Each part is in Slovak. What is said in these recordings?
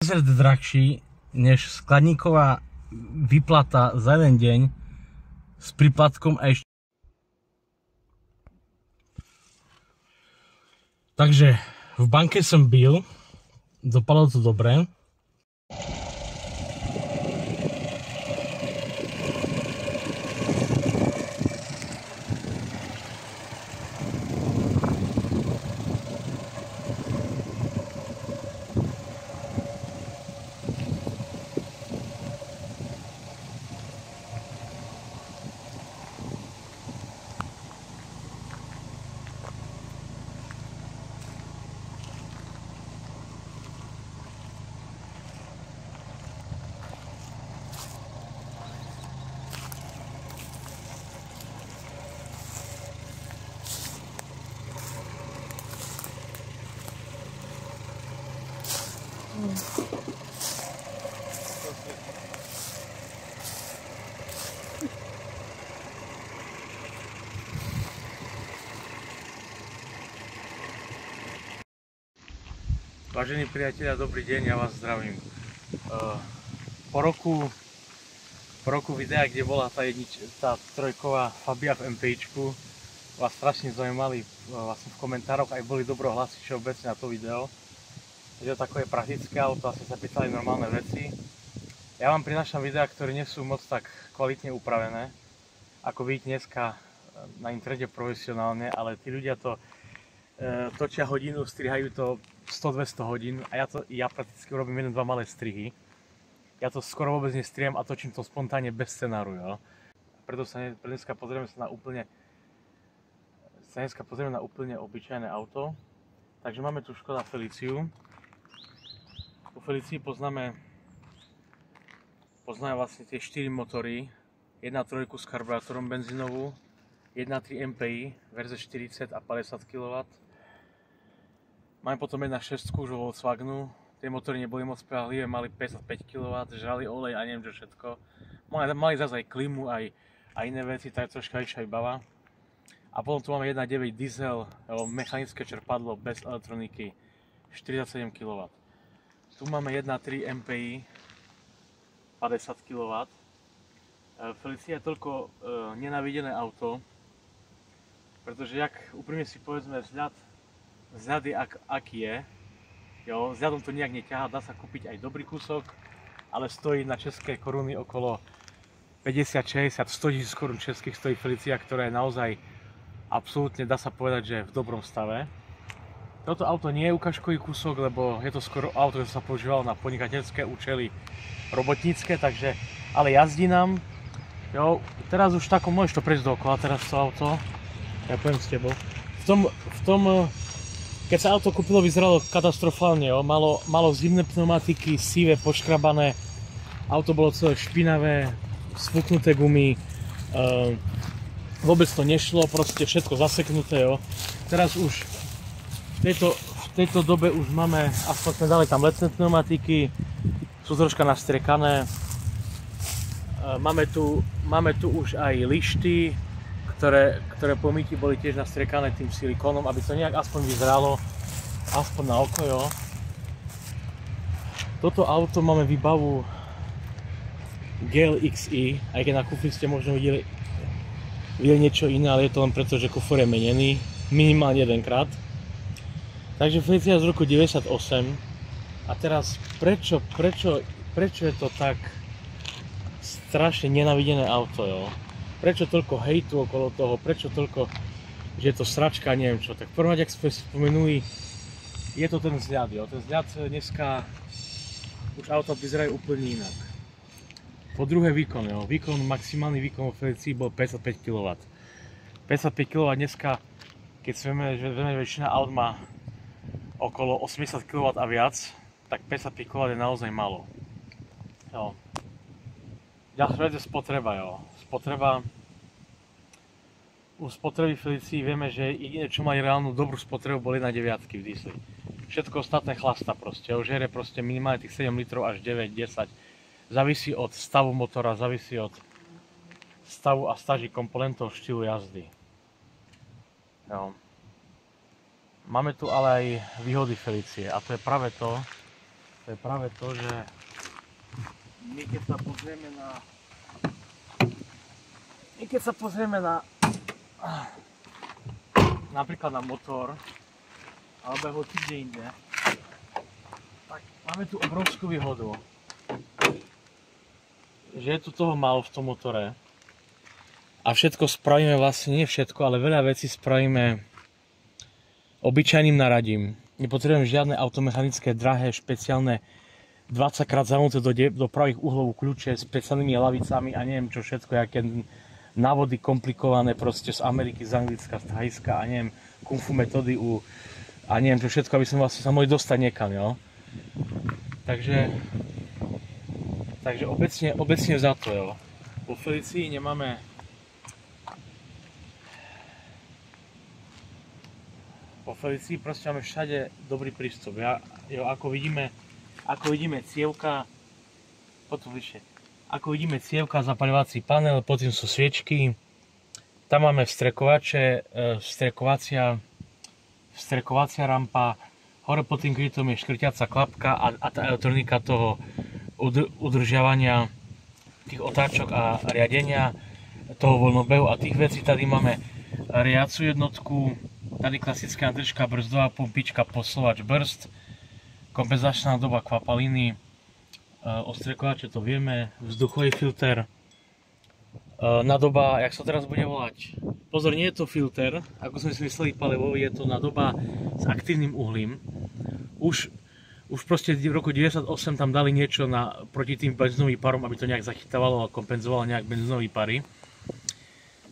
drahší než skladníková výplata za jeden deň s príplatkom a ešte. Takže v banke som byl, dopadlo to dobre. Vážení priatelia, dobrý deň, ja vás zdravím. Po roku videa, kde bola tá trojková Fabia v MPIčku, vás strašne zaujímali vlastne v komentároch, aj boli dobrohlasy všeobecne na to video. Je to takové praktické auto, asi sa pýtali normálne veci. Ja vám prinášam videá, ktoré nie sú moc tak kvalitne upravené, ako vidíte dneska na internete profesionálne, ale tí ľudia to točia hodinu, strihajú to 100-200 hodín a ja prakticky robím 1-2 malé strihy. Ja to skoro vôbec nestriham a točím to spontánne bez scenáru, jo. Preto dneska pozrieme sa na úplne obyčajné auto. Takže máme tu Škoda Feliciu. Po Felicii poznáme vlastne tie 4 motory. 1.3 s karburátorom benzínovú, 1.3 MPI, verze 40 a 50 kW. Máme potom 1.6 už vo Volkswagenu. Tie motory neboli moc spráhlivé, mali 55 kW, žrali olej a neviem čo všetko. Mali zase aj klimu, aj iné veci, tak troška vyššia výbava. A potom tu máme 1.9 diesel, mechanické čerpadlo bez elektroniky, 47 kW. Tu máme 1.3 MPI, 50 kW. Felicia je toľko nenávidené auto, pretože úprimne si povedzme, vzhľad je aký je. Jo, vzhľadom to nejak neťahá, dá sa kúpiť aj dobrý kúsok, ale stojí na české koruny okolo 50, 60, 100 000 korún českých stojí Felicia, ktorá je naozaj absolútne, dá sa povedať, že v dobrom stave. Toto auto nie je ukážkový kúsok, lebo je to skoro auto, ktoré sa používalo na podnikateľské účely robotnícke, takže, ale jazdí nám. Jo, teraz už takom môžeš to prejsť dookola, teraz to auto. Ja poviem s tebou. Keď sa auto kúpilo, vyzeralo katastrofálne, jo. Malo zimné pneumatiky, sivé, poškrabané. Auto bolo celé špinavé, sfúknuté gumy. Vôbec to nešlo, proste všetko zaseknuté, jo. Teraz už v tejto dobe už máme, aspoň sme dali tam letné pneumatiky, sú troška nastriekané. Máme tu už aj lišty, ktoré po myti boli tiež nastriekané tým silikónom, aby to nejak aspoň vyzeralo, aspoň na oko, jo. Toto auto máme výbavu GLXi, aj keď na kufri ste možno videli niečo iné, ale je to len preto, že kufor je menený minimálne jedenkrát. Takže Felicia z roku 98. A teraz prečo je to tak strašne nenávidené auto, jo? Prečo toľko hejtu okolo toho, prečo toľko, že je to sračka, neviem čo. Tak prvom rade, ak sme spomenuli, je to ten vzhľad, jo. Ten vzhľad dneska už auta vyzerajú úplne inak. Po druhé výkon, jo. Maximálny výkon vo Felicii bol 55 kW. 55 kW dneska, keď vieme, že väčšina aut má okolo 80 kW a viac, tak 55 kW je naozaj málo. Jo. Ďalšia vec je spotreba, jo. U spotreby Felicii vieme, že jediné, čo mali reálnu dobrú spotrebu, boli 1.9 v diesli. Všetko ostatné chlasta proste, žere proste minimálne tých 7 litrov až 9, 10. Závisí od stavu motora, závisí od stavu a stáži komponentov štýlu jazdy. Jo. Máme tu ale aj výhody Felicie a to je práve to, to je práve to, že my keď sa pozrieme na napríklad na motor alebo ho kde inde, tak máme tu obrovskú výhodu, že je tu toho málo v tom motore a všetko spravíme, vlastne nie všetko, ale veľa vecí spravíme obyčajným naradím. Nepotrebujem žiadne automechanické, drahé, špeciálne 20-krát zamnuté do pravých uhlov kľúče s špeciálnymi lavicami a neviem čo všetko, aké návody komplikované proste z Ameriky, z Anglicka, z Thajska a neviem, kung fu metódy a neviem čo všetko, aby sme vlastne sa mohli dostať niekam, jo. Takže obecne za to, jo. Po Felicii nemáme proste máme všade dobrý prístup. Ako vidíme cievka, potom vyššie. Ako vidíme cievka, zapaľovací panel, potom sú sviečky. Tam máme vstrekovače, vstrekovacia rampa. Hore pod tým krytom je škrtiaca klapka a tá elektronika toho udržiavania tých otáčok a riadenia toho voľnobehu a tých vecí. Tady máme riacu jednotku, tady klasická držka, brzdová pumpička, posúvač brzd, kompenzačná doba kvapaliny, ostrekovače to vieme, vzduchový filter, nadoba, jak sa teraz bude volať? Pozor, nie je to filter, ako sme si mysleli palivo, je to nadoba s aktívnym uhlím. Už proste v roku 1998 tam dali niečo proti tým benzínovým parom, aby to nejak zachytávalo a kompenzovalo nejak benzínové pary.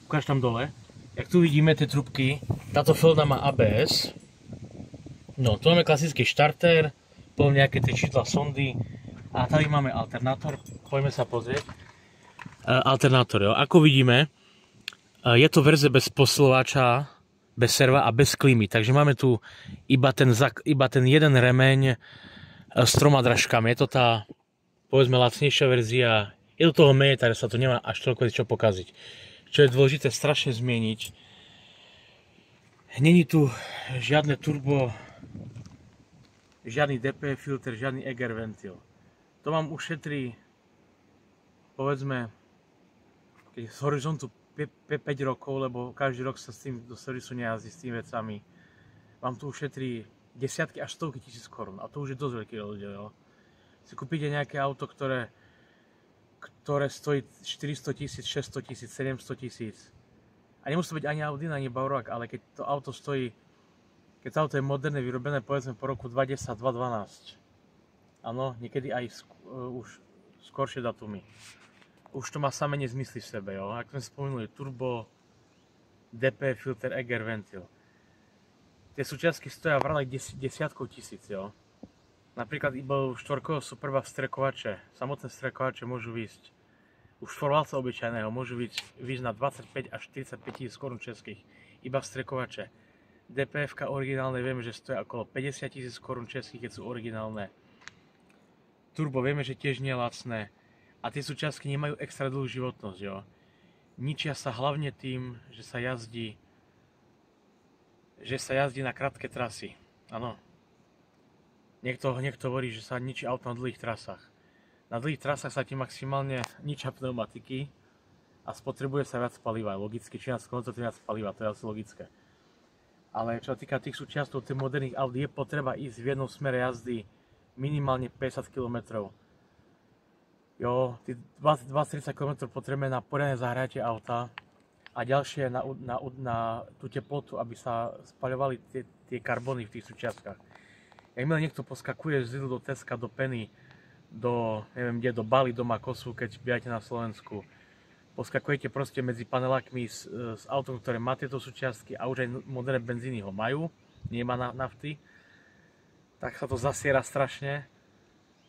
Ukáž tam dole. Jak tu vidíme tie trubky, táto felna má ABS. No, tu máme klasický štarter, potom nejaké tie čísla sondy a tady máme alternátor, poďme sa pozrieť. Alternátor, jo. Ako vidíme, je to verzia bez posilovača, bez serva a bez klímy, takže máme tu iba ten jeden remeň s 3 dražkami. Je to tá, povedzme, lacnejšia verzia, je to toho menej, takže sa to nemá až toľko čo pokaziť. Čo je dôležité strašne zmieniť, není tu žiadne turbo, žiadny DP filter, žiadny Eger ventil. To vám ušetrí, povedzme, z horizontu 5 rokov, lebo každý rok sa s tým do servisu nejazdí s tými vecami. Vám tu ušetrí desiatky až stovky tisíc korún a to už je dosť veľký rozdiel. Si kúpite nejaké auto, ktoré stojí 400 000, 600 000, 700 000. A nemusí to byť ani Audi, ani Bauroch, ale keď to auto stojí, keď to auto je moderné, vyrobené povedzme po roku 2010, 2012. Áno, niekedy aj už skoršie datumy. Už to má samé nezmysly v sebe, jo. Ako sme spomenuli, turbo, DP filter, Eger ventil. Tie súčiastky stoja vraj desiatkov tisíc, jo. Napríklad iba u štvorkového Superba vstrekovače, samotné vstrekovače môžu výjsť, u štvorvalca obyčajného môžu výjsť na 25 až 45 tisíc korún českých, iba vstrekovače. DPF-ka originálne vieme, že stojí okolo 50 tisíc korún českých, keď sú originálne. Turbo vieme, že tiež nie je lacné a tie súčiastky nemajú extra dlhú životnosť, jo. Ničia sa hlavne tým, že sa jazdí na krátke trasy, áno. Niekto hovorí, že sa ničí auto na dlhých trasách. Na dlhých trasách sa ti maximálne ničia pneumatiky a spotrebuje sa viac paliva. Logicky, či na sklonco tým viac paliva, to je asi logické. Ale čo sa týka tých súčiastok, tých moderných aut, je potreba ísť v jednom smere jazdy minimálne 50 km. Jo, 20-30 km potrebujeme na poriadne zahriatie auta a ďalšie na tú teplotu, aby sa spaľovali tie karbony v tých súčiastkách. Jakmile niekto poskakuje z Lidlu do Teska, do Penny, neviem kde, do Bali, do Makosu, keď bijate na Slovensku, poskakujete proste medzi panelákmi s autom, ktoré má tieto súčiastky a už aj moderné benzíny ho majú, nemá nafty, tak sa to zasiera strašne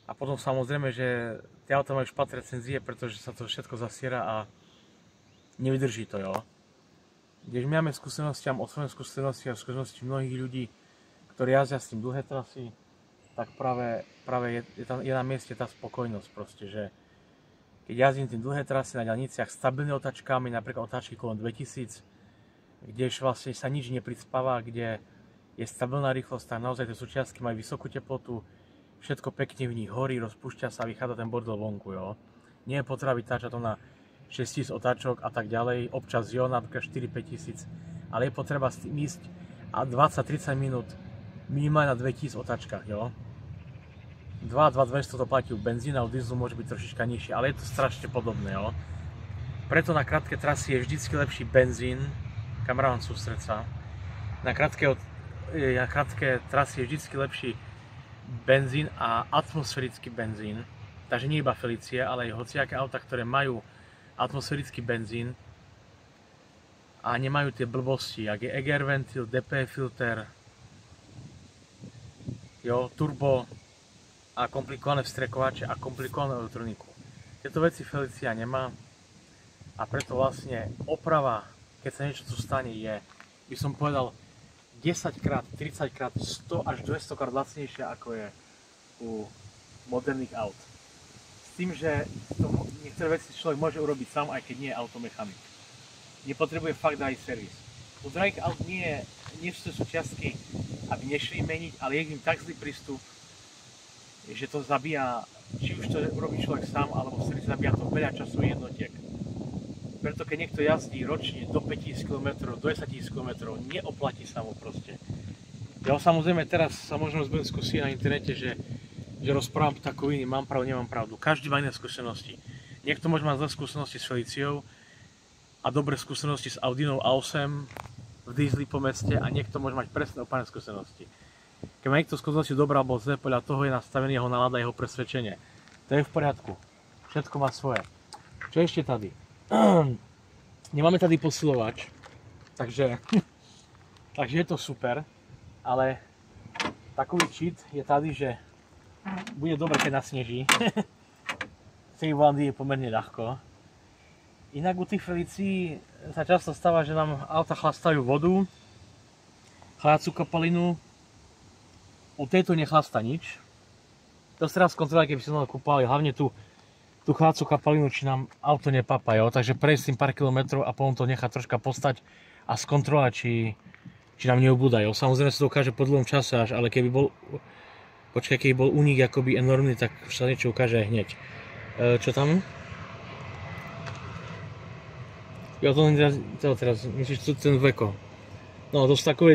a potom samozrejme, že tie auta majú špatné recenzie, pretože sa to všetko zasiera a nevydrží to, jo. Kdež my máme skúsenosti, mám osobné skúsenosti a skúsenosti mnohých ľudí, ktorí jazdia s tým dlhé trasy, tak práve je na mieste tá spokojnosť proste, že keď jazdím tým dlhé trasy na diaľniciach s stabilnými otáčkami, napríklad otáčky kolom 2000, kdež vlastne sa nič nepricpáva, kde je stabilná rýchlosť, tak naozaj tie súčiastky majú vysokú teplotu, všetko pekne v nich horí, rozpúšťa sa a vychádza ten bordel vonku, jo. Nie je potreba vytáčať to na 6000 otáčok a tak ďalej, občas jo, napríklad 4-5 tisíc, ale je potreba s tým ísť a 20-30 minút minimálne na 2000 otáčkach, jo. 2-2-200 to platí u benzína, u dieslu môže byť trošička nižšie, ale je to strašne podobné, jo. Preto na krátke trasy je vždycky lepší benzín, kamarán sústreď sa. Na krátke trasy je vždycky lepší benzín a atmosférický benzín. Takže nie iba Felicie, ale aj hociaké auta, ktoré majú atmosférický benzín a nemajú tie blbosti, jak je EGR ventil, DP filter, jo, turbo a komplikované vstrekovače a komplikovanú elektroniku. Tieto veci Felicia nemá a preto vlastne oprava, keď sa niečo tu stane, je, by som povedal, 10-krát, 30-krát, 100 až 200-krát lacnejšia, ako je u moderných aut. S tým, že niektoré veci človek môže urobiť sám, aj keď nie je automechanik. Nepotrebuje fakt aj servis. U drahých aut nie sú súčiastky, aby nešli meniť, ale je k nim tak zlý prístup, že to zabíja, či už to urobí človek sám, alebo v servise zabíja to veľa časových jednotiek. Preto keď niekto jazdí ročne do 5000 km, do 10 000 km, neoplatí sa mu proste. Ja samozrejme teraz sa možno budem skúsiť na internete, že rozprávam takový, mám pravdu, nemám pravdu. Každý má iné skúsenosti. Niekto môže mať zlé skúsenosti s Feliciou a dobré skúsenosti s Audinou A8 v diesli po meste a niekto môže mať presne opačné skúsenosti. Keď má niekto skúsenosti dobré alebo zlé, podľa toho je nastavený jeho nálada, jeho presvedčenie. To je v poriadku. Všetko má svoje. Čo ešte tady? Nemáme tady posilovač, takže je to super, ale takový cheat je tady, že bude dobre, keď nasneží. V tej Holandii je pomerne ľahko. Inak u tých Felicií sa často stáva, že nám auta chlastajú vodu, chladacú kapalinu. U tejto nechlastá nič. To sa raz skontrolovať, keby si to kúpali, hlavne tú chladacú kapalinu, či nám auto nepapa, jo. Takže prejsť tým pár kilometrov a potom to nechať troška postať a skontrolovať, či nám neubúda, jo. Samozrejme sa to ukáže po dlhom čase až, ale keby bol únik akoby enormný, tak sa niečo ukáže hneď. Čo tam? Ja to teraz, myslíš ten veko. No, dosť takové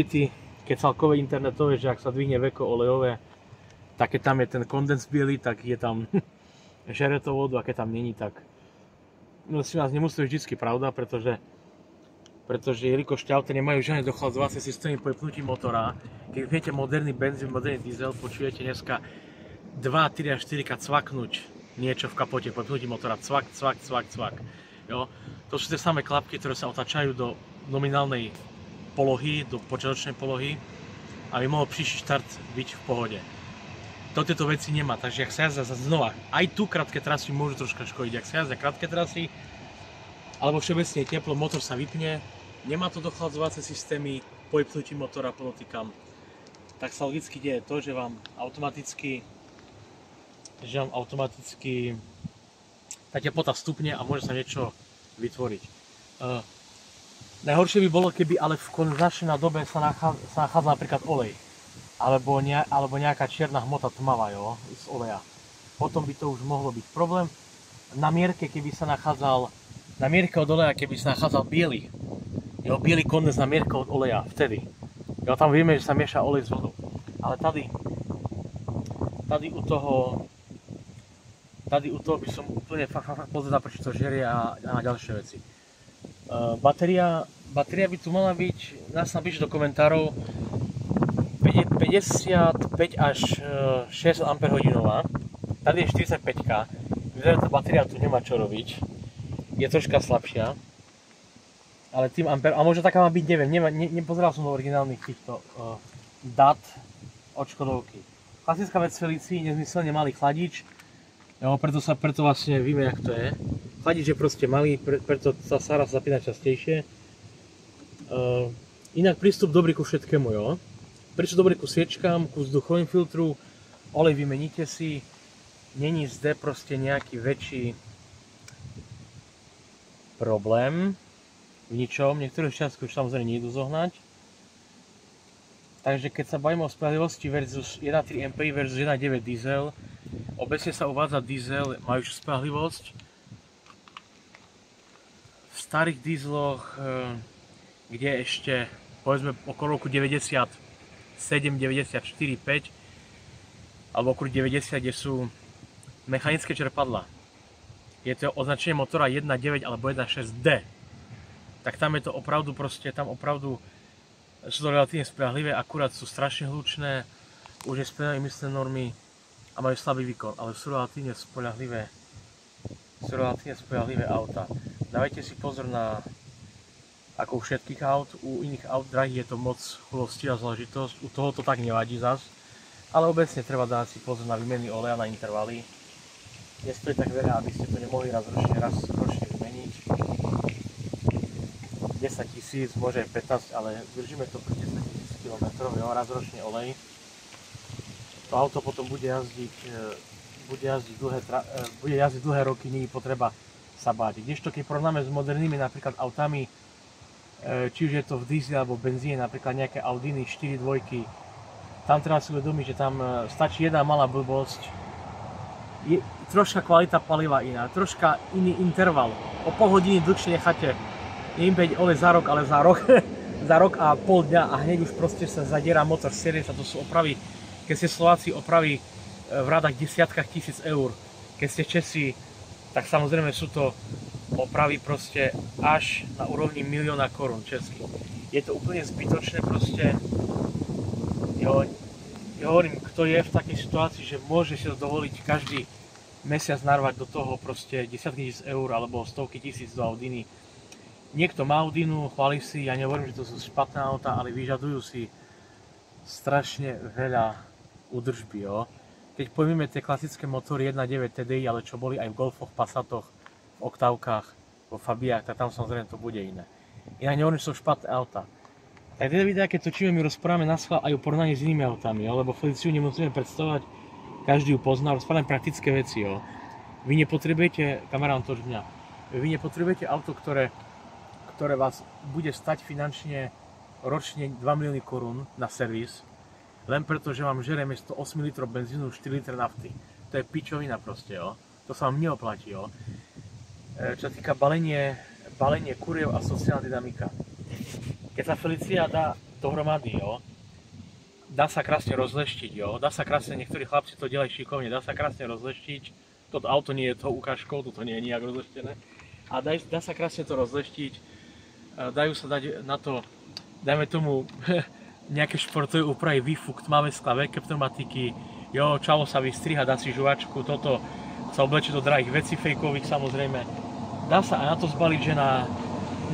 tie kecalkové internetové, že ak sa dvihne veko olejové, tak keď tam je ten kondens biely, tak je tam žere to vodu, a keď tam není, tak si nás nemusí vždycky pravda, pretože jelikož tie auta nemajú žiadne dochládzovacie systémy po vypnutí motora, keď viete moderný benzín, moderný diesel, počujete dneska 2, 3 až 4 krát cvaknúť niečo v kapote po vypnutí motora, cvak. Jo? To sú tie samé klapky, ktoré sa otáčajú do nominálnej polohy, do počiatočnej polohy, aby mohol príští štart byť v pohode. Tieto veci nemá, takže ak sa jazdia znova, aj tu krátke trasy môžu troška škodiť, ak sa jazdia krátke trasy, alebo všeobecne teplo, motor sa vypne, nemá to dochládzovacie systémy, po vypnutí motora, podotýkam, tak sa logicky deje to, že vám automaticky tá teplota stupne a môže sa niečo vytvoriť. Najhoršie by bolo, keby ale v kondenzačnej nádobe sa nachádza napríklad olej. Alebo nejaká čierna hmota tmavá, jo, z oleja. Potom by to už mohlo byť problém. Na mierke od oleja, keby sa nachádzal biely kondens na mierke od oleja, vtedy. Jo, tam vieme, že sa mieša olej s vodou. Ale tady u toho by som úplne pozrel, prečo to žerie a na ďalšie veci. Batéria by tu mala byť, nás napíšte do komentárov, 55 až 6 Ah. Tady je 45, vyzerá tá batéria tu nemá čo robiť, je troška slabšia, ale tým ampér, a možno taká má byť, neviem, nepozeral som do originálnych týchto dát od Škodovky. Klasická vec Felicii, nezmyselne malý chladič, jo, preto vlastne vieme, jak to je. Chladič je proste malý, preto sa Sara zapína častejšie. Inak prístup dobrý ku všetkému, jo. Prístup dobrý ku sviečkám, ku vzduchovým filtru, olej vymeníte si, není zde proste nejaký väčší problém v ničom. Niektoré šťastky už samozrejme nejdu zohnať. Takže keď sa bavíme o spolahlivosti versus 1.3 MPI versus 1.9 diesel, obecne sa uvádza diesel majúcu spolahlivosť. V starých dieseloch, kde ešte povedzme okolo roku 97, 94, 5 alebo okolo 90, kde sú mechanické čerpadlá. Je to označenie motora 1.9 alebo 1.6D. Tak tam je to opravdu proste, tam opravdu sú to relatívne spolahlivé, akurát sú strašne hlučné, už nesplňajú emisné normy a majú slabý výkon, ale sú relatívne spolahlivé auta. Dávajte si pozor na, ako u všetkých aut, u iných aut drahých je to moc chulostivá záležitosť, u toho to tak nevadí zas, ale obecne treba dať si pozor na výmeny oleja na intervaly. Nestojí tak veľa, aby ste to nemohli raz ročne vymeniť. 10 000, môže aj 15, ale držíme to pri 10 000 km, raz ročne olej. To auto potom bude jazdiť dlhé roky, nie je potreba sa báť. Kdežto keď porovnáme s modernými napríklad autami, či už je to v diesel alebo v benzíne, napríklad nejaké Audiny 4 dvojky, tam treba si uvedomiť, že tam stačí jedna malá blbosť, je troška kvalita paliva iná, troška iný interval, o pol hodiny dlhšie necháte neimpeť olej za rok, ale za rok a pol dňa a hneď už proste sa zadiera motor, serie sa, to sú opravy, keď ste Slováci opravy v rádach desiatkách tisíc eur, keď ste Česi, tak samozrejme sú to opravy proste až na úrovni 1 000 000 korún českých. Je to úplne zbytočné proste, ja hovorím, kto je v takej situácii, že môže si to dovoliť každý mesiac narvať do toho proste desiatky tisíc eur alebo stovky tisíc do Audiny. Niekto má Audinu, chváli si, ja nehovorím, že to sú špatné auta, ale vyžadujú si strašne veľa údržby, jo. Keď pojmeme tie klasické motory 1.9 TDI, ale čo boli aj v Golfoch, Passatoch, v Oktávkach, vo Fabiách, tak tam samozrejme to bude iné. Inak nehovorím, že sú špatné auta. Tak tieto videá, keď točíme, my rozprávame na schvál aj o porovnaní s inými autami, jo, lebo Feliciu nemusíme predstavovať, každý ju pozná, rozprávame praktické veci, jo. Vy nepotrebujete, kamerám toč mňa, vy nepotrebujete auto, ktoré vás bude stať finančne ročne 2 000 000 korún na servis, len preto, že vám žere miesto 8 litrov benzínu 4 litre nafty. To je pičovina proste, jo. To sa vám neoplatí, jo. Čo sa týka balenie kuriev a sociálna dynamika. Keď sa Felicia dá dohromady, jo, dá sa krásne rozleštiť, jo. Dá sa krásne, niektorí chlapci to delajú šikovne, dá sa krásne rozleštiť. Toto auto nie je to ukážkou, toto nie je nijak rozleštené. A dá sa krásne to rozleštiť. Dajú sa dať na to, dajme tomu, nejaké športové úpravy, výfuk, tmavé skla, veľké pneumatiky, jo, čavo sa vystriha, dá si žuvačku, toto sa obleče do drahých vecí fejkových samozrejme. Dá sa aj na to zbaliť, že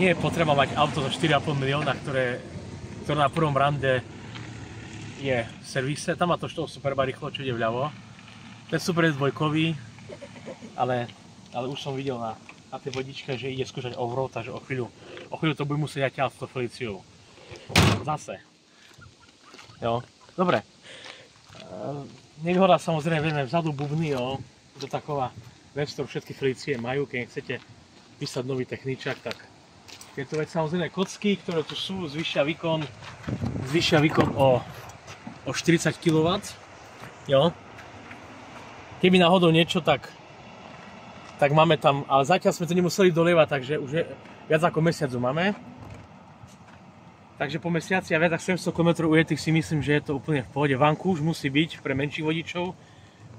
nie je potreba mať auto za 4,5 milióna, ktoré na prvom rande je v servise. Tam má to superba rýchlo, čo ide vľavo. Ten super je dvojkový, ale už som videl na tej vodičke, že ide skúšať off-road, takže o chvíľu to bude musieť aj ťahať s tou Feliciou. Zase. Jo, dobre. Nevýhoda samozrejme, vieme, vzadu bubny, jo. To je taková vec, ktorú všetky Felicie majú, keď chcete písať nový techničák, tak tieto veci samozrejme kocky, ktoré tu sú, zvýšia výkon o 40 kW. Jo. Keby náhodou niečo, tak máme tam, ale zatiaľ sme to nemuseli dolievať, takže už je viac ako mesiacu máme. Takže po mesiaci a viac ako 700 km ujetých si myslím, že je to úplne v pohode. Vanku už musí byť pre menších vodičov,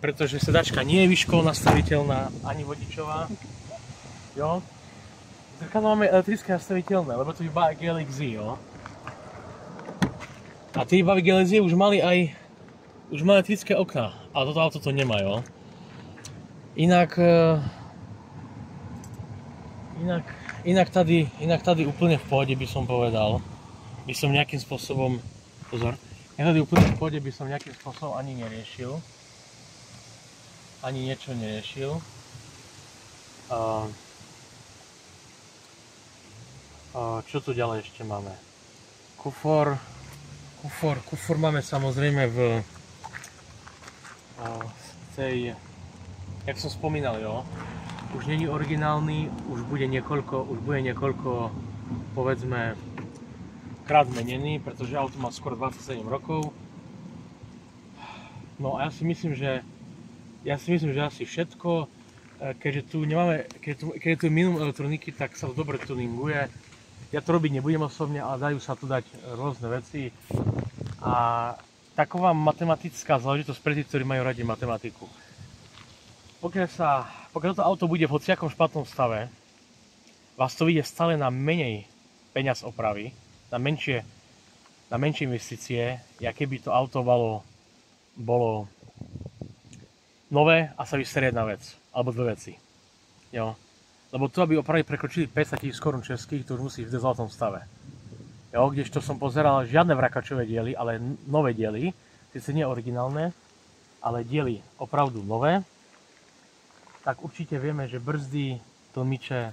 pretože sedačka nie je výškovo nastaviteľná, ani vodičová. Jo. Zrkadlo máme elektrické nastaviteľné, lebo to iba GLXZ, jo. A tie iba GLXZ už mali elektrické okná, ale toto auto to nemá, jo. Inak tady úplne v pohode by som povedal. By som nejakým spôsobom, tady úplne v pohode by som nejakým spôsobom ani neriešil. Ani niečo neriešil. Čo tu ďalej ešte máme? Kufor máme samozrejme v tej, jak som spomínal, jo. Už není originálny, už bude niekoľko, povedzme, krát menený, pretože auto má skoro 27 rokov. No a ja si myslím, že asi všetko, keďže tu nemáme, keď tu je minimum elektroniky, tak sa to dobre tuninguje. Ja to robiť nebudem osobne, ale dajú sa tu dať rôzne veci. A taková matematická záležitosť pre tých, ktorí majú radi matematiku. Pokiaľ to auto bude v hociakom špatnom stave, vás to vyjde stále na menej peňaz opravy, na menšie investície, jak keby to auto bolo nové a sa vystarí jedna vec, alebo dve veci. Jo. Lebo tu, aby opravy prekročili 500 000 korún českých, to už musí v zlatom stave. Jo, kdežto som pozeral žiadne vrakačové diely, ale nové diely, síce nie originálne, ale diely opravdu nové, tak určite vieme, že brzdy, tlmiče,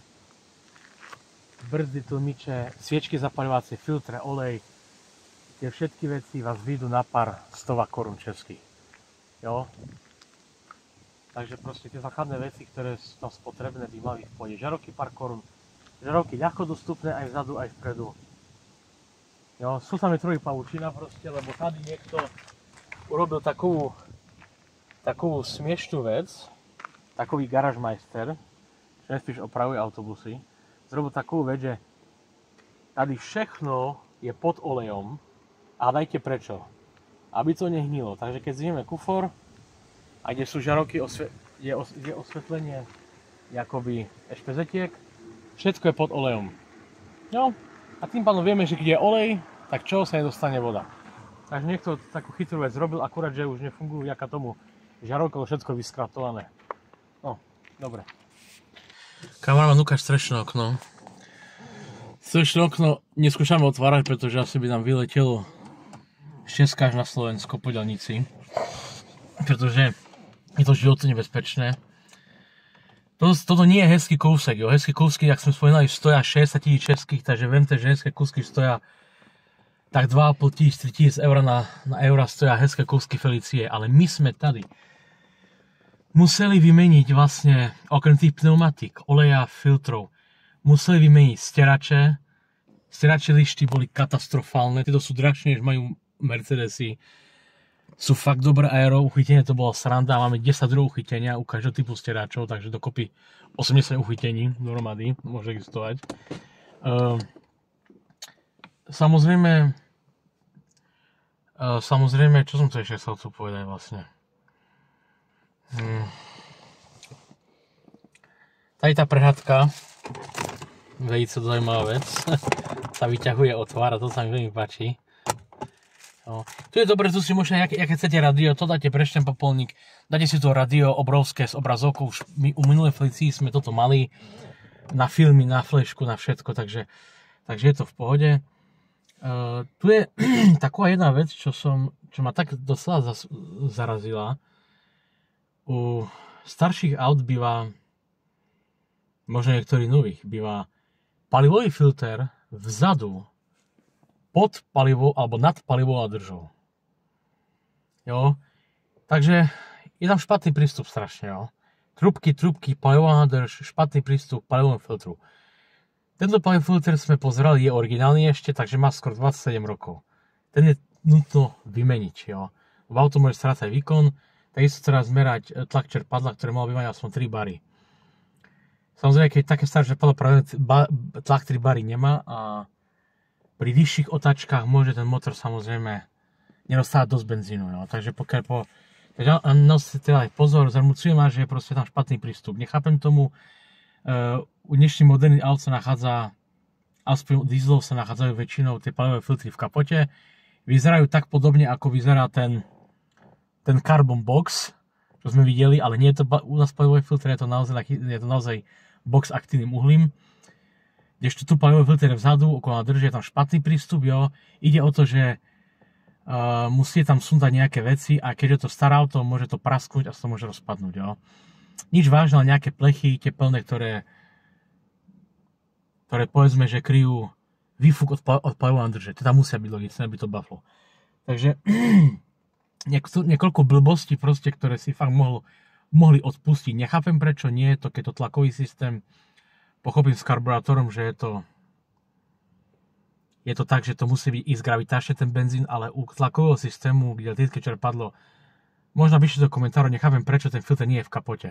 sviečky zapaľovacie, filtre, olej, tie všetky veci vás vyjdú na pár 100 korún českých. Jo? Takže proste tie základné veci, ktoré sú tam spotrebné, by mali v pohode. Žarovky pár korún, žarovky ľahko dostupné aj vzadu, aj vpredu. Jo, sú tam trojí pavučina proste, lebo tady niekto urobil takovú smiešnú vec, takový garážmajster, čo nespíš opravuje autobusy, zrobil takovú vec, že tady všechno je pod olejom a dajte prečo, aby to nehnilo. Takže keď zvieme kufor, a kde sú žarovky, je osvetlenie jakoby ešpezetiek, všetko je pod olejom. No, a tým pádom vieme, že kde je olej, tak čo sa nedostane voda. Takže niekto takú chytrú vec robil, akurát, že už nefungujú vďaka tomu žarovka, všetko vyskratované. No, dobre. Kameraman ukáž strešné okno. Strešné okno neskúšame otvárať, pretože asi by nám vyletelo z Česka až na Slovensko po diaľnici. Pretože je to životne nebezpečné. Toto nie je hezký kousek, jo. Hezký kousky, jak sme spomínali, stoja 60 000 českých, takže vemte, že hezké kousky stoja tak 2 500–3 000 eur na eura stoja hezké kousky Felicie, ale my sme tady museli vymeniť vlastne, okrem tých pneumatik, oleja, filtrov, museli vymeniť sterače lišty boli katastrofálne, tieto sú drahšie, než majú Mercedesy. Sú fakt dobré aero, uchytenie to bolo sranda, máme 10 druhov uchytenia u každého typu steračov, takže dokopy 80 uchytení dohromady môže existovať. Samozrejme, čo som to ešte chcel povedať vlastne? Tady tá prehádka, velice zaujímavá vec, sa vyťahuje od tvára, to sa mi veľmi páči. No. Tu je dobré, tu si môžete, aké chcete radio, to dáte preštem popolník, dáte si to radio obrovské s obrazovkou, už my u minulej Felicii sme toto mali na filmy, na flešku, na všetko, takže je to v pohode. Tu je taková jedna vec, čo ma tak docela zarazila. U starších aut býva, možno niektorých nových, býva palivový filter vzadu pod palivou alebo nad palivou a držou. Jo? Takže je tam špatný prístup strašne. Jo? Trubky, palivová nádrž, špatný prístup k palivovému filtru. Tento palivový filter sme pozerali, je originálny ešte, takže má skoro 27 rokov. Ten je nutno vymeniť. Jo? V auto môže strácať výkon, takisto treba zmerať tlak čerpadla, ktoré malo by mať aspoň 3 bary. Samozrejme, keď také staršie padlo, práve tlak 3 bary nemá a pri vyšších otáčkach môže ten motor samozrejme nedostávať dosť benzínu. Jo. Takže pokiaľ nosíte aj pozor, zarmucuje ma, že je proste tam špatný prístup. Nechápem tomu, u dnešných moderných aut sa nachádza, aspoň u dieselov sa nachádzajú väčšinou tie palivové filtry v kapote. Vyzerajú tak podobne, ako vyzerá ten carbon box, čo sme videli, ale nie je to u nás palivové filtr, je to naozaj box aktívnym uhlím. Kdežto tu palivový filter vzadu, okolo nádrže, je tam špatný prístup, jo. Ide o to, že musíte tam sundať nejaké veci a keď je to staré auto, môže to prasknúť a sa to môže rozpadnúť, jo. Nič vážne, ale nejaké plechy tepelné, ktoré povedzme, že kryjú výfuk od palivovej nádrže. Teda musia byť logické, aby to baflo. Takže niekoľko blbostí proste, ktoré si fakt mohli odpustiť. Nechápem prečo nie je to, keď to tlakový systém. Pochopím s karburátorom, že je je to tak, že to musí byť ísť gravitačne ten benzín, ale u tlakového systému, kde distické čerpadlo, možno vyššie do komentárov, nechápem, prečo ten filter nie je v kapote.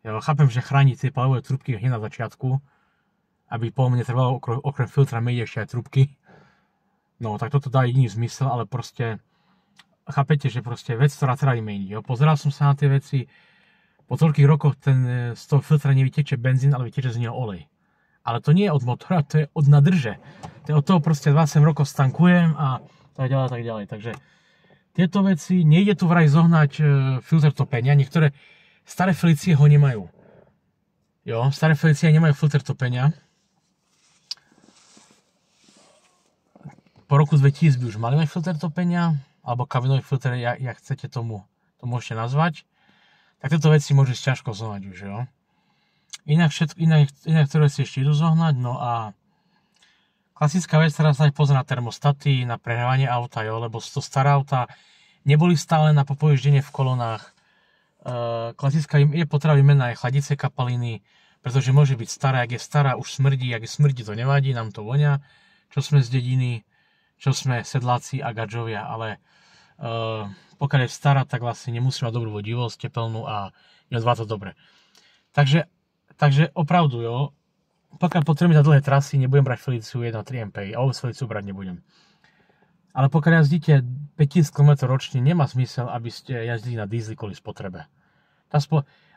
Ja chápem, že chráni tie palivové trúbky hneď na začiatku, aby po mne trvalo okrem filtra menej ešte aj trúbky. No, tak toto dá jediný zmysel, ale proste chápete, že proste vec, ktorá treba vymeniť. Pozeral som sa na tie veci, po toľkých rokoch z toho filtra nevyteče benzín, ale vyteče z neho olej. Ale to nie je od motora, to je od nadrže. To je od toho proste 20 rokov stankujem a tak ďalej, tak ďalej. Takže tieto veci, nejde tu vraj zohnať filter topenia, niektoré staré Felicie ho nemajú. Jo, staré Felicie nemajú filter topenia. Po roku 2000 by už mali mať filter topenia, alebo kabinový filter, jak chcete to môžete nazvať. Tak tieto veci môžete ťažko zohnať už, jo. Inak ktoré si ešte idú zohnať, no a klasická vec, teraz sa pozrieť na termostaty, na prehrávanie auta, jo, lebo to staré auta neboli stále na popojíždenie v kolonách. Klasická je potreba vymená aj chladice kapaliny, pretože môže byť stará, ak je stará, už smrdí, ak je smrdí, to nevadí, nám to vonia, čo sme z dediny, čo sme sedláci a gadžovia, ale pokiaľ je stará, tak vlastne nemusí mať dobrú vodivosť, tepelnú a neodvádza to dobre. Takže opravdu, jo, pokiaľ potrebujem na dlhé trasy, nebudem brať Feliciu 1.3 MPI, a vôbec Feliciu brať nebudem. Ale pokiaľ jazdíte 5000 km ročne, nemá zmysel, aby ste jazdili na diesli kvôli spotrebe.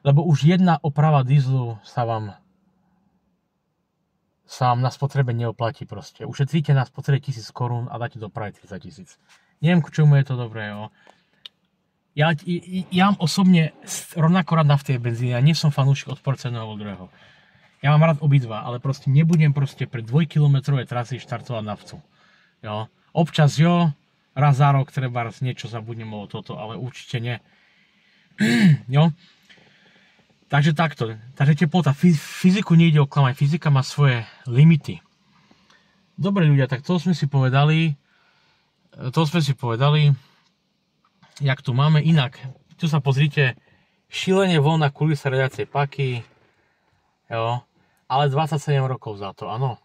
Lebo už jedna oprava dieslu sa vám na spotrebe neoplatí proste. Ušetríte na spotrebe 1000 korún a dáte do pravi 30 000. Neviem, k čomu je to dobré, jo. Ja mám osobne rovnako rád nafty a benzíny, ja nie som fanúšik odporca jedného alebo druhého. Ja mám rád obidva, ale proste nebudem proste pre 2-kilometrové trasy štartovať naftu. Jo. Občas jo, raz za rok treba niečo zabudnem o toto, ale určite nie. Jo. Takže takto. Takže teplota. Fyziku nejde oklamať, fyzika má svoje limity. Dobre ľudia, tak to sme si povedali. Jak tu máme inak. Tu sa pozrite, šílenie voľná kulisa riadiacej paky, jo, ale 27 rokov za to, áno.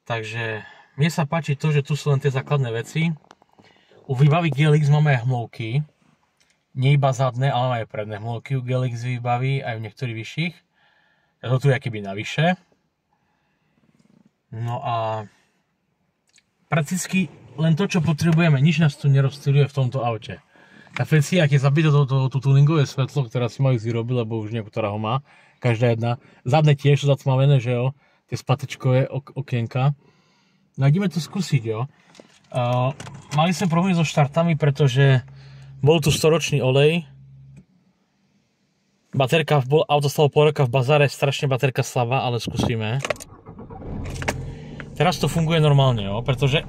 Takže mne sa páči to, že tu sú len tie základné veci. U výbavy GLX máme aj hmlovky, nie iba zadné, ale aj predné hmlovky u GLX výbavy, aj u niektorých vyšších. To tu je akoby navyše. No a prakticky len to, čo potrebujeme, nič nás tu nerozstýluje v tomto aute. Tá Felicia, ak je zabité do tuningové svetlo, ktoré si majú vyrobiť, lebo už niektorá ho má, každá jedna. Zadné tiež sú zatmavené, že jo, tie spatečkové okienka. No ideme to skúsiť, jo. Mali sme problémy so štartami, pretože bol tu 100-ročný olej. Auto stalo pol roka v bazáre, strašne baterka slabá, ale skúsime. Teraz to funguje normálne, jo, pretože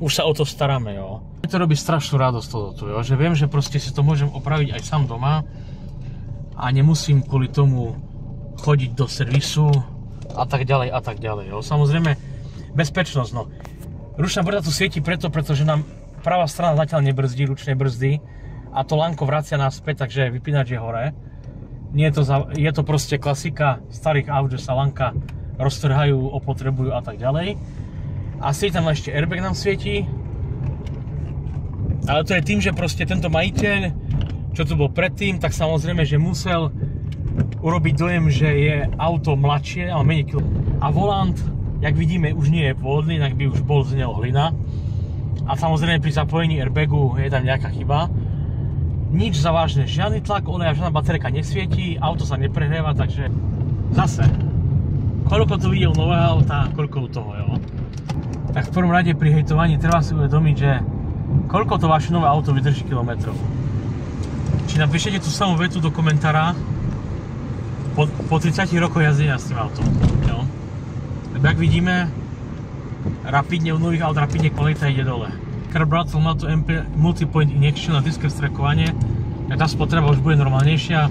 už sa o to staráme, jo. Mne to robí strašnú radosť toto, jo, že viem, že proste si to môžem opraviť aj sám doma a nemusím kvôli tomu chodiť do servisu a tak ďalej, jo. Samozrejme, bezpečnosť, no. Ručná brzda tu svieti pretože nám pravá strana zatiaľ nebrzdí, ručnej brzdy a to lánko vracia naspäť, takže vypínač je hore. Je to proste klasika starých aut, že sa lánka roztrhajú, opotrebujú a tak ďalej. A svieti tam ešte airbag nám svieti. Ale to je tým, že proste tento majiteľ, čo tu bol predtým, tak samozrejme, že musel urobiť dojem, že je auto mladšie, ale menej kilo. A volant, jak vidíme, už nie je pôvodný, inak by už bol z neho hlina. A samozrejme pri zapojení airbagu je tam nejaká chyba. Nič závažné, žiadny tlak oleja, žiadna baterka nesvieti, auto sa neprehrieva, takže zase. Koľko tu videl nového auta, koľko u toho, jo. Tak v prvom rade pri hejtovaní treba si uvedomiť, že koľko to vaše nové auto vydrží kilometrov. Či napíšete tú samú vetu do komentára po 30 rokoch jazdenia s tým autom, jo. Lebo jak vidíme, rapidne u nových aut rapidne kvalita ide dole. Carburetor má tu MP multipoint injection a disker strekovanie, tak tá spotreba už bude normálnejšia.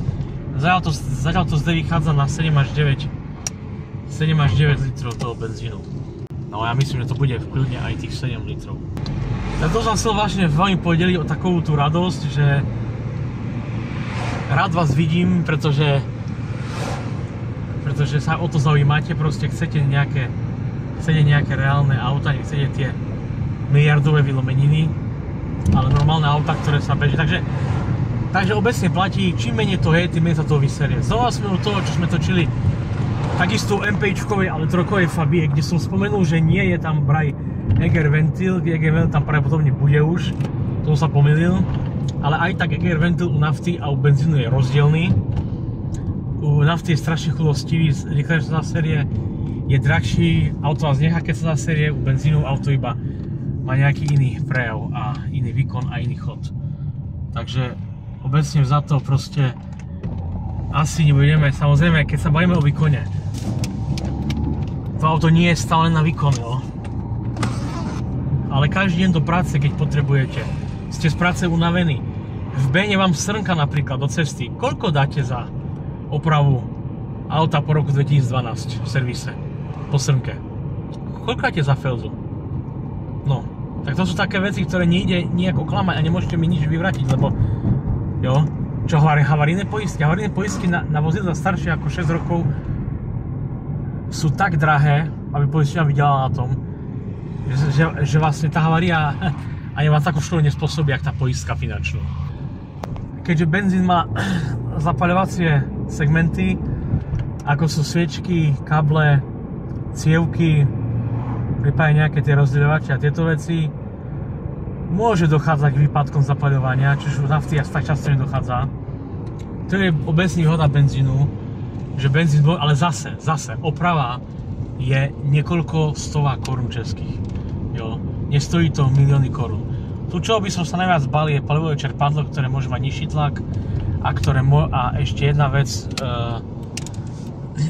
Zatiaľ to zde vychádza na 7 až 9 litrov toho benzínu. No ja myslím, že to bude kľudne aj tých 7 litrov. Tak to som chcel vážne veľmi podeliť o takovú tú radosť, že rád vás vidím, pretože sa o to zaujímate, proste chcete nejaké chcete nejaké reálne auta, nechcete tie miliardové vylomeniny, ale normálne auta, ktoré sa beží. Takže obecne platí, čím menej to je, tým menej sa toho vyserie. Znova sme u toho, čo sme točili takisto MPIčkovej, ale trojkovej Fabie, kde som spomenul, že nie je tam vraj Eger ventil, Eger ventil tam pravdepodobne bude už, to som sa pomýlil, ale aj tak Eger ventil u nafty a u benzínu je rozdielný. U nafty je strašne chudostivý, rýchlejšia sa série je drahší, auto vás nechá, keď sa série, u benzínu auto iba má nejaký iný prejav a iný výkon a iný chod. Takže obecne za to proste asi nebudeme, samozrejme, keď sa bavíme o výkone, to auto nie je stále na výkon, jo? Ale každý deň do práce, keď potrebujete, ste z práce unavení, v Bene vám srnka napríklad do cesty, koľko dáte za opravu auta po roku 2012 v servise, po srnke? Koľko dáte za felzu? No, tak to sú také veci, ktoré nejde nijak oklamať a nemôžete mi nič vyvratiť, lebo jo, čo havarijné poistky? Havarijné poistky na vozidlá staršie ako 6 rokov sú tak drahé, aby poisťovňa vydala na tom, že vlastne tá havária ani vás takú škodu nespôsobí, jak tá poistka finančnú. Keďže benzín má zapaľovacie segmenty, ako sú sviečky, kable, cievky, prípadne nejaké tie rozdeľovače a tieto veci, môže dochádzať k výpadkom zapaľovania, čiže u nafty tak často nedochádza. To je obecne výhoda benzínu, že benzín, ale zase, oprava je niekoľko stovák korún českých. Jo? Nestojí to milióny korún. Tu čo by som sa najviac bál je palivové čerpadlo, ktoré môže mať nižší tlak a ešte jedna vec,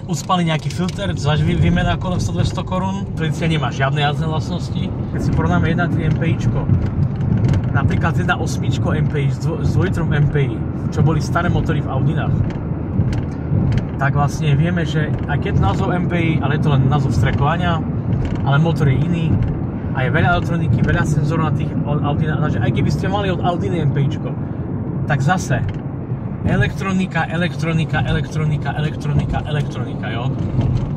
uspali nejaký filter, výmena okolo 100-200 korún, policia nemá žiadne jazdné vlastnosti. Keď si porovnáme 1.3 MPIčko, napríklad 1.8 MPI s 2 MPI, čo boli staré motory v Audinách, tak vlastne vieme, že aj keď názov MPI, ale je to len názov strekovania, ale motor je iný a je veľa elektroniky, veľa senzorov na tých Audinách, takže aj keby ste mali od Audiny MPIčko, tak zase elektronika, jo.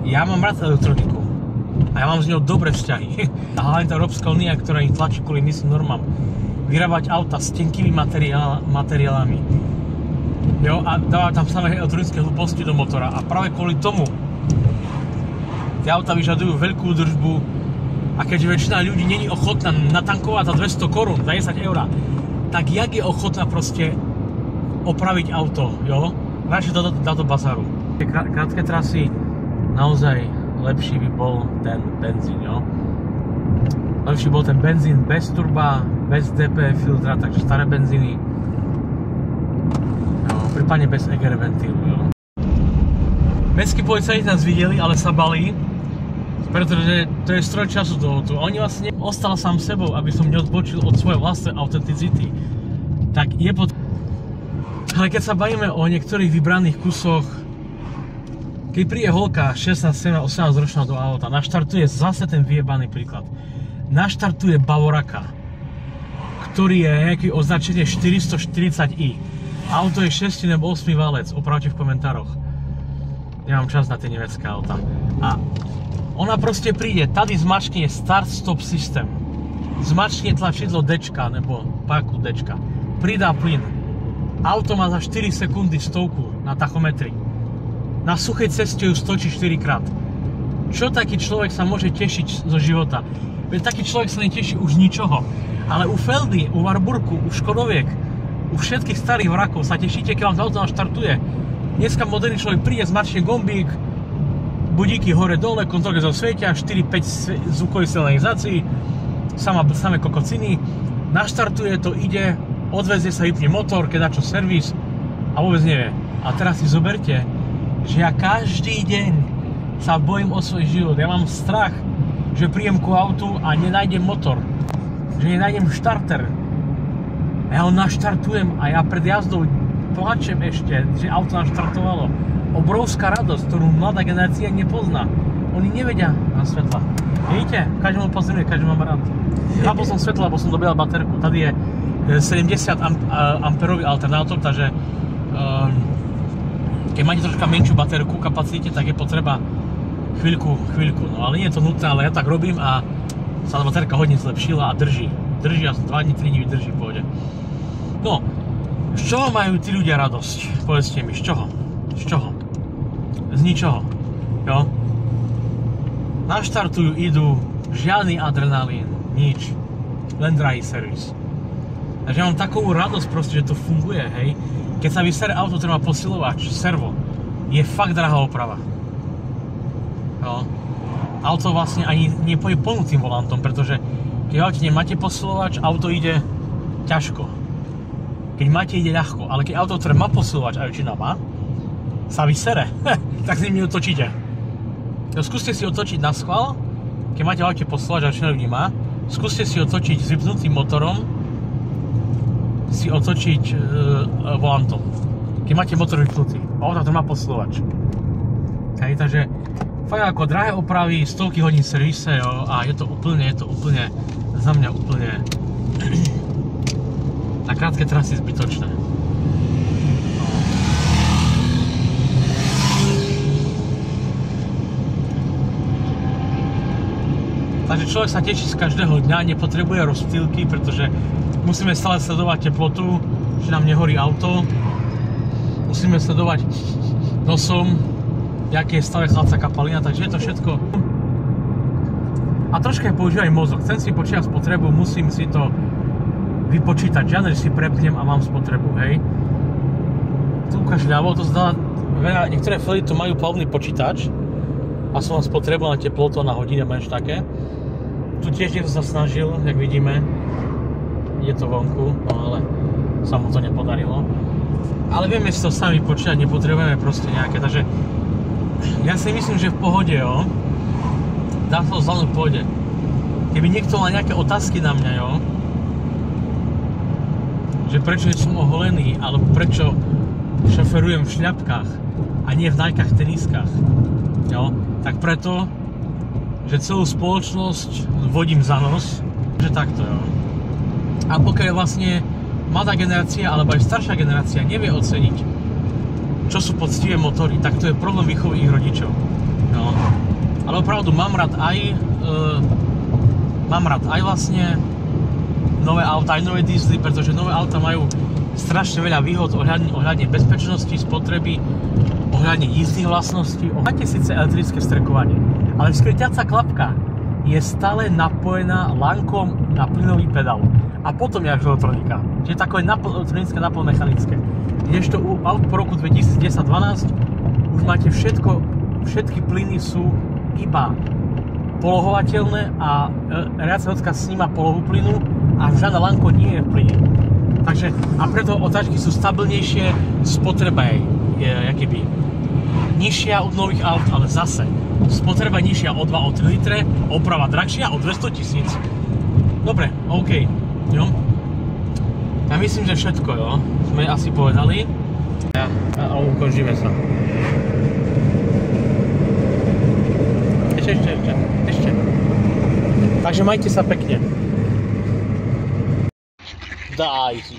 Ja mám rád elektroniku a ja mám z ňou dobré vzťahy. A hlavne tá Európska únia, ktorá ich tlačí kvôli myslím normám, vyrábať auta s tenkými materiálami. Jo, a dáva tam samé elektronické hlúposti do motora a práve kvôli tomu tie auta vyžadujú veľkú držbu a keďže väčšina ľudí není ochotná natankovať za 200 korún, za 10 eur, tak jak je ochotná proste opraviť auto, jo? Radšej dá do bazáru. Krátke trasy, naozaj lepší by bol ten benzín, jo? Lepší bol ten benzín bez turba, bez DPF filtra, takže staré benzíny. Jo, prípadne bez Eger ventilu, jo? Mestskí policajti nás videli, ale sa bali, pretože to je stroj času tohoto. Oni vlastne ostal sám sebou, aby som neodbočil od svojej vlastnej autenticity. Tak je Ale keď sa bavíme o niektorých vybraných kusoch, keď príde holka 16, 17, 18 ročná do auta, naštartuje zase ten vyjebaný príklad. Naštartuje Bavoraka, ktorý je nejaký označenie 440i. Auto je 6 nebo 8 válec, opravte v komentároch. Nemám čas na tie nemecké auta. A ona proste príde, tady zmačkne start-stop systém. Zmačkne tlačidlo Dčka, nebo páku Dčka. Pridá plyn. Auto má za 4 sekundy stovku na tachometri. Na suchej ceste ju stočí 4 krát. Čo taký človek sa môže tešiť zo života? Veď taký človek sa neteší už ničoho. Ale u Feldy, u Warburgu, u Škodoviek, u všetkých starých vrakov sa tešíte, keď vám to auto naštartuje. Dneska moderný človek príde, zmačne gombík, budíky hore-dole, kontrolky zo svietia, 4-5 zvukových signalizácií, samé kokociny, naštartuje to, ide, odvezie sa, vypne motor, keď dá čo servis a vôbec nevie. A teraz si zoberte, že ja každý deň sa bojím o svoj život. Ja mám strach, že príjem ku autu a nenájdem motor. Že nenájdem štarter. Ja ho naštartujem a ja pred jazdou plačem ešte, že auto naštartovalo. Obrovská radosť, ktorú mladá generácia nepozná. Oni nevedia na svetla. Vidíte? Každý mám pozorný, každý mám rád. Chápol som svetla, lebo som dobíjal baterku. Tady je 70 amperový alternátor, takže keď máte troška menšiu baterku kapacite, tak je potreba chvíľku, no ale nie je to nutné, ale ja tak robím a sa baterka hodne zlepšila a drží a 2 dní, 3 dní vydrží v pohode. No, z čoho majú tí ľudia radosť? Povedzte mi, z čoho? Z ničoho, jo? Naštartujú, idú, žiadny adrenalín, nič, len drahý servis. Takže ja mám takovú radosť proste, že to funguje, hej. Keď sa vysere auto, ktoré má posilovač, servo, je fakt drahá oprava. Jo. Auto vlastne ani nepoje plnutým volantom, pretože keď v aute nemáte posilovač, auto ide ťažko. Keď máte, ide ľahko, ale keď auto, ktoré má posilovač, a väčšina má, sa vysere, tak s nimi otočíte. No, skúste si otočiť na schvál, keď máte v aute posilovač, a väčšina ľudí má, skúste si otočiť s vypnutým motorom, si otočiť volantom, keď máte motor vypnutý, auto, ktoré má posilovač. Hej, takže fakt ako drahé opravy, stovky hodín servise, jo, a je to úplne, za mňa úplne na krátke trasy zbytočné. Takže človek sa teší z každého dňa, nepotrebuje rozptýlky, pretože musíme stále sledovať teplotu, že nám nehorí auto. Musíme sledovať nosom, jaký je stave chladca kapalina, takže je to všetko. A troška aj používaj mozog. Chcem si počítať spotrebu, musím si to vypočítať. Žiadne, že si prepnem a mám spotrebu, hej. Tu ukáž ľavo, to zdá, niektoré Fely tu majú plavný počítač a som vám spotrebu na teplotu, na hodiny, máš také. Tu tiež niekto sa snažil, jak vidíme. Je to vonku, no ale sa mu to nepodarilo. Ale vieme si to sami počítať, nepotrebujeme proste nejaké, takže ja si myslím, že v pohode, jo. Dá sa to zvládnuť v pohode. Keby niekto mal nejaké otázky na mňa, jo, že prečo som oholený, alebo prečo šoferujem v šľapkách a nie v Nikách teniskách, jo, tak preto, že celú spoločnosť vodím za nos, že takto, jo. A pokiaľ vlastne mladá generácia, alebo aj staršia generácia nevie oceniť, čo sú poctivé motory, tak to je problém výchovy ich rodičov. No. Ale opravdu mám rád aj vlastne nové auta, aj nové diesely, pretože nové auta majú strašne veľa výhod ohľadne bezpečnosti, spotreby, ohľadne jízdnych vlastností. Máte síce elektrické strkovanie, ale skrietiaca klapka je stále napojená lankom na plynový pedál. A potom je až elektronika. Čiže takové elektronické, napolmechanické. Kdežto u aut po roku 2010-12 už máte všetky plyny sú iba polohovateľné a riaca hocka sníma polohu plynu a žiadna lanko nie je v plyne. Takže, a preto otáčky sú stabilnejšie, spotreba je jakoby nižšia od nových aut, ale zase spotreba nižšia o 2, o 3 litre, oprava drahšia o 200 000. Dobre, OK. Jo. Ja myslím, že všetko, jo. Sme asi povedali. A ukončíme sa. Ešte. Takže majte sa pekne. Daj si,